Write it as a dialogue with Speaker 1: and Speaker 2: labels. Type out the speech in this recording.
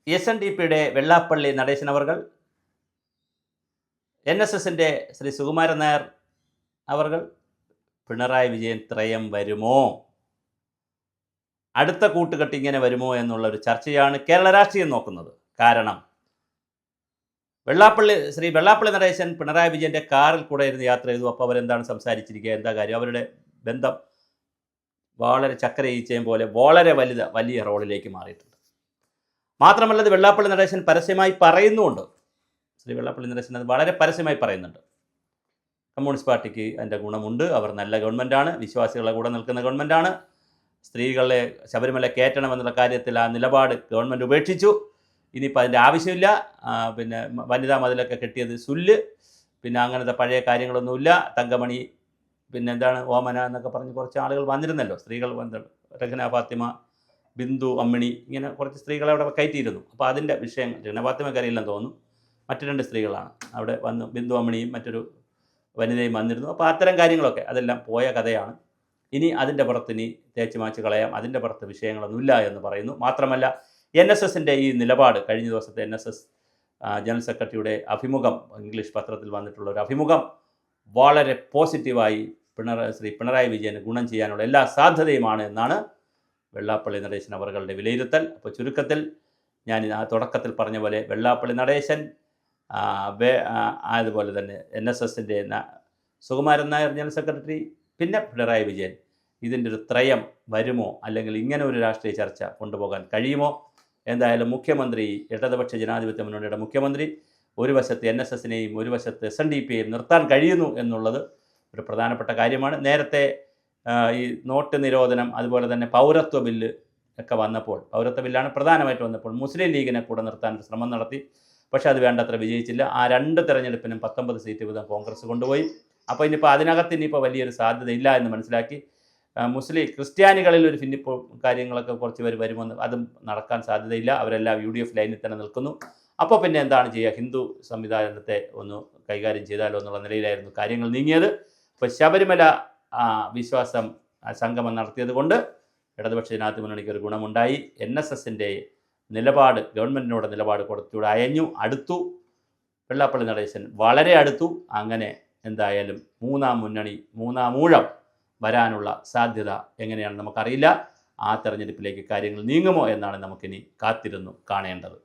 Speaker 1: SNDPയുടെ വെള്ളാപ്പള്ളി നടേശൻ അവർകൾ, NSSൻ്റെ ശ്രീ സുകുമാരൻ നായർ അവർകൾ, പിണറായി വിജയൻ ത്രയം വരുമോ, അടുത്ത കൂട്ടുകെട്ട് ഇങ്ങനെ വരുമോ എന്നുള്ളൊരു ചർച്ചയാണ് കേരള രാഷ്ട്രീയം നോക്കുന്നത്. കാരണം ശ്രീ വെള്ളാപ്പള്ളി നടേശൻ പിണറായി വിജയൻ്റെ കാറിൽ കൂടെ ഇരുന്ന് യാത്ര ചെയ്തു. അപ്പോൾ അവരെന്താണ് സംസാരിച്ചിരിക്കുക, എന്താ കാര്യം, അവരുടെ ബന്ധം വളരെ ചക്കര ഈച്ചയും പോലെ വളരെ വലിയ റോളിലേക്ക് മാറിയിട്ടുണ്ട്. മാത്രമല്ല അത് വെള്ളാപ്പള്ളി നടേശൻ പരസ്യമായി പറയുന്നുമുണ്ട്. ശ്രീ വെള്ളാപ്പള്ളി നടേശൻ അത് വളരെ പരസ്യമായി പറയുന്നുണ്ട്. കമ്മ്യൂണിസ്റ്റ് പാർട്ടിക്ക് അതിൻ്റെ ഗുണമുണ്ട്, അവർ നല്ല ഗവൺമെൻറ്റാണ്, വിശ്വാസികളെ കൂടെ നിൽക്കുന്ന ഗവൺമെൻറ്റാണ്, സ്ത്രീകളെ ശബരിമല കയറ്റണമെന്നുള്ള കാര്യത്തിൽ ആ നിലപാട് ഗവൺമെൻറ് ഉപേക്ഷിച്ചു, ഇനിയിപ്പോൾ അതിൻ്റെ ആവശ്യമില്ല, പിന്നെ വനിതാ മതിലൊക്കെ കെട്ടിയത് സുല്ല്, പിന്നെ അങ്ങനത്തെ പഴയ കാര്യങ്ങളൊന്നുമില്ല, തങ്കമണി, പിന്നെ എന്താണ് ഓമന എന്നൊക്കെ പറഞ്ഞ് കുറച്ച് ആളുകൾ വന്നിരുന്നല്ലോ, സ്ത്രീകൾ രഹ്ന ഫാത്തിമ, ബിന്ദു അമ്മിണി, ഇങ്ങനെ കുറച്ച് സ്ത്രീകളെ അവിടെ കയറ്റിയിരുന്നു. അപ്പോൾ അതിൻ്റെ വിഷയങ്ങൾ രഹ്ന ഫാത്തിമയ്ക്ക് അറിയില്ലെന്ന് തോന്നുന്നു, മറ്റു 2 സ്ത്രീകളാണ് അവിടെ വന്ന്, ബിന്ദു അമ്മിണിയും മറ്റൊരു വനിതയും വന്നിരുന്നു. അപ്പോൾ അത്തരം കാര്യങ്ങളൊക്കെ അതെല്ലാം പോയ കഥയാണ്. ഇനി അതിൻ്റെ പുറത്ത് ഇനി തേച്ച് മാച്ച് കളയാം, അതിൻ്റെ പുറത്ത് വിഷയങ്ങളൊന്നുമില്ല എന്ന് പറയുന്നു. മാത്രമല്ല NSSൻ്റെ ഈ നിലപാട്, കഴിഞ്ഞ ദിവസത്തെ NSS ജനറൽ സെക്രട്ടറിയുടെ അഭിമുഖം, ഇംഗ്ലീഷ് പത്രത്തിൽ വന്നിട്ടുള്ള ഒരു അഭിമുഖം വളരെ പോസിറ്റീവായി ശ്രീ പിണറായി വിജയന് ഗുണം ചെയ്യാനുള്ള എല്ലാ സാധ്യതയുമാണ് എന്നാണ് വെള്ളാപ്പള്ളി നടേശൻ അവരുടെ വിലയിരുത്തൽ. അപ്പോൾ ചുരുക്കത്തിൽ ഞാൻ ആ തുടക്കത്തിൽ പറഞ്ഞ പോലെ വെള്ളാപ്പള്ളി നടേശൻ, അതുപോലെ തന്നെ NSSൻ്റെ സുകുമാരൻ നായർ ജനറൽ സെക്രട്ടറി, പിന്നെ പിണറായി വിജയൻ, ഇതിൻ്റെ ഒരു ത്രയം വരുമോ, അല്ലെങ്കിൽ ഇങ്ങനെ ഒരു രാഷ്ട്രീയ ചർച്ച കൊണ്ടുപോകാൻ കഴിയുമോ? എന്തായാലും മുഖ്യമന്ത്രി, ഇടതുപക്ഷ ജനാധിപത്യ മുന്നണിയുടെ മുഖ്യമന്ത്രി, ഒരു വശത്ത് NSSനെയും ഒരു വശത്ത് SNDPയെയും നിർത്താൻ കഴിയുന്നു എന്നുള്ളത് ഒരു പ്രധാനപ്പെട്ട കാര്യമാണ്. നേരത്തെ ഈ നോട്ട് നിരോധനം, അതുപോലെ തന്നെ പൗരത്വ ബില്ല് ഒക്കെ വന്നപ്പോൾ, പൗരത്വ ബില്ലാണ് പ്രധാനമായിട്ട് വന്നപ്പോൾ മുസ്ലിം ലീഗിനെ കൂടെ നിർത്താൻ ശ്രമം നടത്തി. പക്ഷേ അത് വേണ്ടത്ര വിജയിച്ചില്ല. ആ 2 തെരഞ്ഞെടുപ്പിനും 19 സീറ്റ് വീതം കോൺഗ്രസ് കൊണ്ടുപോയി. അപ്പോൾ ഇനിയിപ്പോൾ അതിനകത്ത് ഇനിയിപ്പോൾ വലിയൊരു സാധ്യതയില്ല എന്ന് മനസ്സിലാക്കി ക്രിസ്ത്യാനികളിൽ ഒരു ഭിന്നിപ്പ് കാര്യങ്ങളൊക്കെ കുറച്ച് പേര് വരുമെന്ന്, അതും നടക്കാൻ സാധ്യതയില്ല. അവരെല്ലാം UDF ലൈനിൽ തന്നെ നിൽക്കുന്നു. അപ്പോൾ പിന്നെ എന്താണ് ചെയ്യുക, ഹിന്ദു സംവിധാനത്തെ ഒന്ന് കൈകാര്യം ചെയ്താലോ എന്നുള്ള നിലയിലായിരുന്നു കാര്യങ്ങൾ നീങ്ങിയത്. ഇപ്പോൾ ശബരിമല വിശ്വാസം സംഗമം നടത്തിയത് കൊണ്ട് ഇടതുപക്ഷ ജനാധിപത്യ മുന്നണിക്ക് ഒരു ഗുണമുണ്ടായി. NSSൻ്റെ നിലപാട്, ഗവൺമെൻറ്റിനോട് നിലപാട് കുറച്ചുകൂടെ അടുത്തു. വെള്ളാപ്പള്ളി നടേശൻ വളരെ അടുത്തു. അങ്ങനെ എന്തായാലും മൂന്നാം ഊഴം വരാനുള്ള സാധ്യത എങ്ങനെയാണെന്ന് നമുക്കറിയില്ല. ആ തെരഞ്ഞെടുപ്പിലേക്ക് കാര്യങ്ങൾ നീങ്ങുമോ എന്നാണ് നമുക്കിനി കാത്തിരുന്നു കാണേണ്ടത്.